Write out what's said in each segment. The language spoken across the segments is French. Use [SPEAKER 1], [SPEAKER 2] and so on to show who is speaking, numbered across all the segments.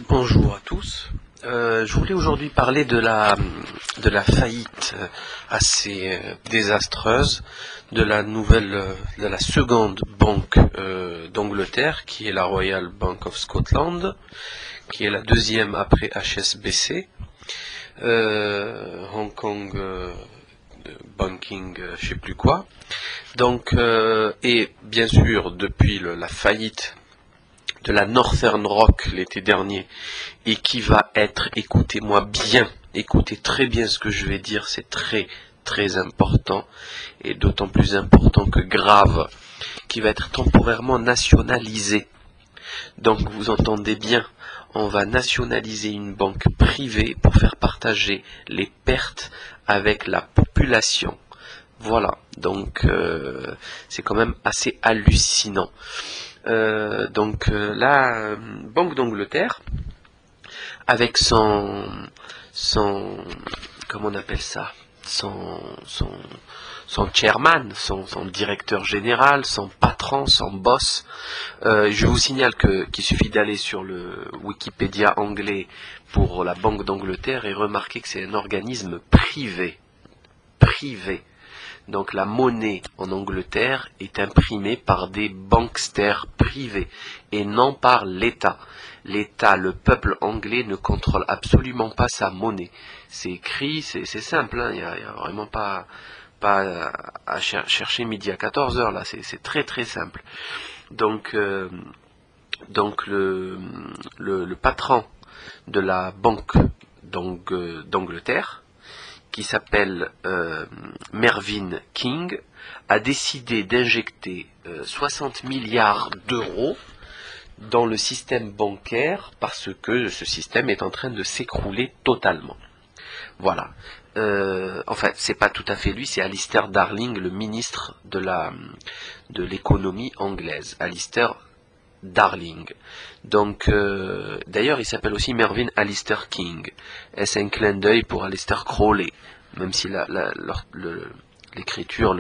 [SPEAKER 1] Bonjour à tous. Je voulais aujourd'hui parler de la faillite assez désastreuse de la seconde banque d'Angleterre, qui est la Royal Bank of Scotland, qui est la deuxième après HSBC, Hong Kong Banking, je sais plus quoi. Donc, et bien sûr, depuis la faillite de la Northern Rock l'été dernier, et qui va être, écoutez-moi bien, écoutez très bien ce que je vais dire, c'est très très important, et d'autant plus important que grave, qui va être temporairement nationalisé. Donc vous entendez bien, on va nationaliser une banque privée pour faire partager les pertes avec la population. Voilà, donc c'est quand même assez hallucinant. La Banque d'Angleterre, avec comment on appelle ça, son chairman, son directeur général, son patron, son boss. Je vous signale qu'il suffit d'aller sur le Wikipédia anglais pour la Banque d'Angleterre et remarquer que c'est un organisme privé. Privé. Donc la monnaie en Angleterre est imprimée par des banksters privés et non par l'État. L'État, le peuple anglais ne contrôle absolument pas sa monnaie. C'est écrit, c'est simple, hein, il n'y a vraiment pas à chercher midi à 14 heures là, c'est très très simple. Donc, le patron de la banque d'Angleterre, qui s'appelle Mervyn King, a décidé d'injecter 60 milliards d'euros dans le système bancaire parce que ce système est en train de s'écrouler totalement. Voilà. Enfin, c'est pas tout à fait lui, c'est Alistair Darling, le ministre de l'économie anglaise. Alistair Darling. Donc, d'ailleurs, il s'appelle aussi Mervyn Alistair King. Est-ce un clin d'œil pour Alistair Crowley, même si l'écriture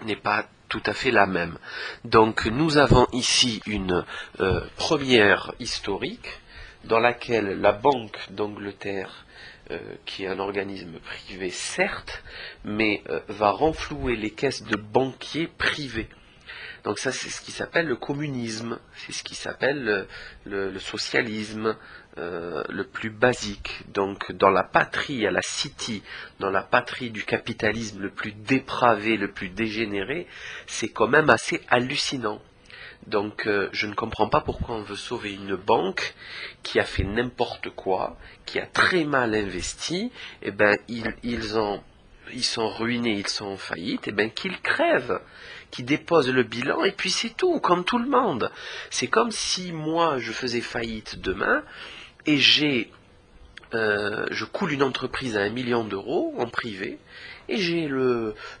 [SPEAKER 1] n'est pas tout à fait la même. Donc, nous avons ici une première historique dans laquelle la Banque d'Angleterre, qui est un organisme privé certes, mais va renflouer les caisses de banquiers privés. Donc ça, c'est ce qui s'appelle le communisme, c'est ce qui s'appelle le socialisme le plus basique. Donc dans la patrie à la City, dans la patrie du capitalisme le plus dépravé, le plus dégénéré, c'est quand même assez hallucinant. Donc je ne comprends pas pourquoi on veut sauver une banque qui a fait n'importe quoi, qui a très mal investi. Eh ben ils sont ruinés, ils sont en faillite, et bien qu'ils crèvent, qu'ils déposent le bilan, et puis c'est tout, comme tout le monde. C'est comme si moi je faisais faillite demain, et je coule une entreprise à 1 million d'euros en privé, et j'ai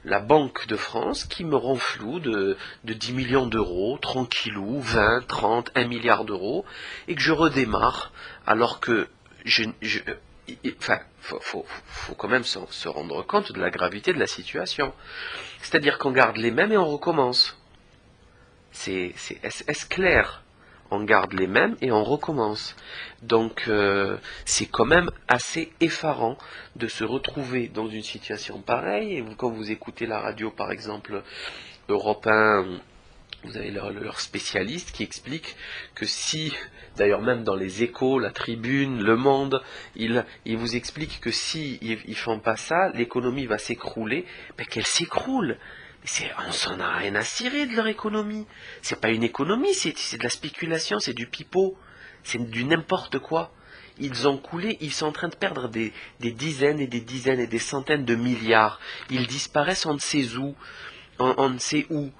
[SPEAKER 1] la Banque de France qui me renfloue de 10 millions d'euros, tranquillou, 20, 30, 1 milliard d'euros, et que je redémarre, alors que enfin, faut quand même se rendre compte de la gravité de la situation. C'est-à-dire qu'on garde les mêmes et on recommence. Est-ce clair? On garde les mêmes et on recommence. Donc c'est quand même assez effarant de se retrouver dans une situation pareille. Et quand vous écoutez la radio, par exemple, Europe 1, vous avez leur spécialiste qui explique que si, d'ailleurs même dans les Échos, la Tribune, Le Monde, il vous explique que si ils font pas ça, l'économie va s'écrouler, mais qu'elle s'écroule. On s'en a rien à cirer de leur économie. C'est pas une économie, c'est de la spéculation, c'est du pipeau, c'est du n'importe quoi. Ils ont coulé, ils sont en train de perdre des dizaines et des dizaines et des centaines de milliards. Ils disparaissent on ne sait où, on ne sait où.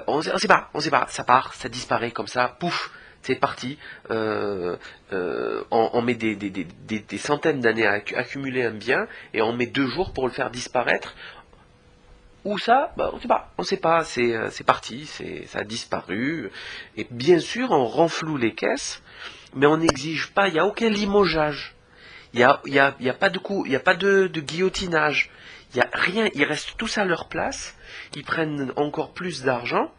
[SPEAKER 1] On ne sait pas, ça part, ça disparaît comme ça, pouf, c'est parti. On met des centaines d'années à accumuler un bien et on met 2 jours pour le faire disparaître. Où ça? On sait pas, c'est parti, ça a disparu. Et bien sûr, on renfloue les caisses, mais on n'exige pas, il n'y a aucun limogeage. Il y a pas de coup, il n'y a pas de guillotinage. Il n'y a rien, ils restent tous à leur place, ils prennent encore plus d'argent,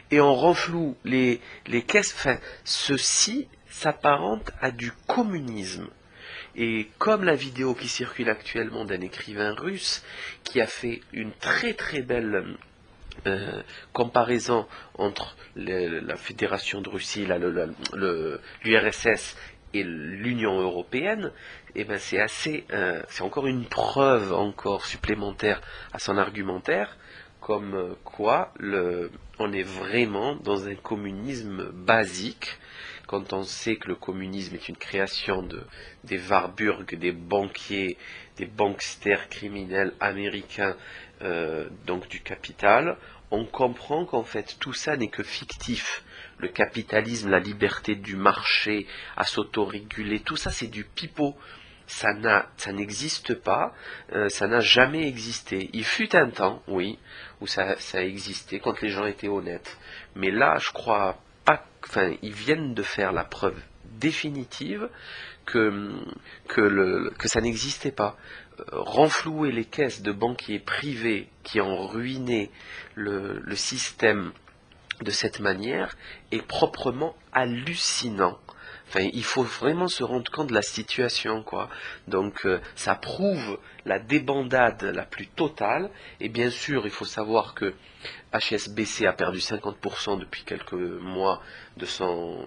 [SPEAKER 1] et on renfloue les caisses. Enfin, ceci, s'apparente à du communisme. Et comme la vidéo qui circule actuellement d'un écrivain russe qui a fait une très très belle comparaison entre la Fédération de Russie, l'URSS et l'Union européenne, et ben c'est encore une preuve encore supplémentaire à son argumentaire, comme quoi on est vraiment dans un communisme basique, quand on sait que le communisme est une création des Warburg, des banquiers, des banksters criminels américains, donc du capital. On comprend qu'en fait tout ça n'est que fictif. Le capitalisme, la liberté du marché à s'autoréguler, tout ça c'est du pipeau. Ça n'existe pas, ça n'a jamais existé. Il fut un temps, oui, où ça a existé quand les gens étaient honnêtes. Mais là, je crois pas, enfin, ils viennent de faire la preuve définitive que ça n'existait pas. Renflouer les caisses de banquiers privés qui ont ruiné le système de cette manière est proprement hallucinant. Enfin, il faut vraiment se rendre compte de la situation, quoi. Donc, ça prouve la débandade la plus totale. Et bien sûr, il faut savoir que HSBC a perdu 50% depuis quelques mois de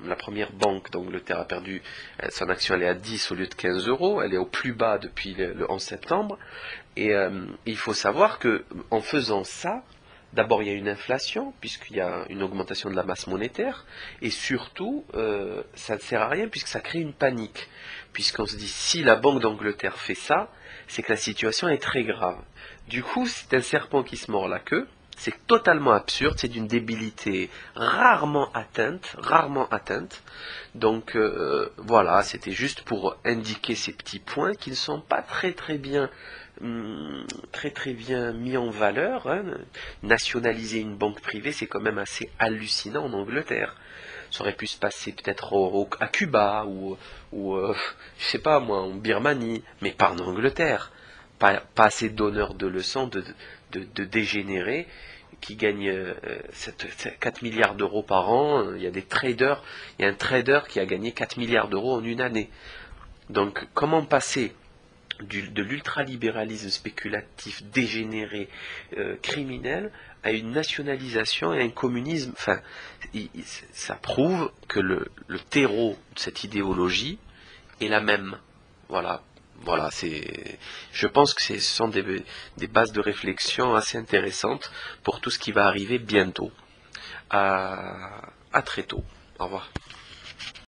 [SPEAKER 1] la première banque d'Angleterre a perdu son action, elle est à 10 au lieu de 15 euros. Elle est au plus bas depuis le 11 septembre. Et il faut savoir que en faisant ça, d'abord, il y a une inflation, puisqu'il y a une augmentation de la masse monétaire, et surtout, ça ne sert à rien, puisque ça crée une panique. Puisqu'on se dit, si la Banque d'Angleterre fait ça, c'est que la situation est très grave. Du coup, c'est un serpent qui se mord la queue, c'est totalement absurde, c'est d'une débilité rarement atteinte, rarement atteinte. Donc, voilà, c'était juste pour indiquer ces petits points qui ne sont pas très très bien mis en valeur. Hein. Nationaliser une banque privée, c'est quand même assez hallucinant en Angleterre. Ça aurait pu se passer peut-être à Cuba ou je sais pas moi, en Birmanie, mais pas en Angleterre. Pas assez d'honneur de leçons de dégénérés qui gagnent 4 milliards d'euros par an. Il y a des traders, il y a un trader qui a gagné 4 milliards d'euros en une année. Donc comment passer de l'ultralibéralisme spéculatif dégénéré, criminel, à une nationalisation et à un communisme. Enfin, ça prouve que le terreau de cette idéologie est la même. Voilà. Voilà, je pense que ce sont des bases de réflexion assez intéressantes pour tout ce qui va arriver bientôt. À très tôt. Au revoir.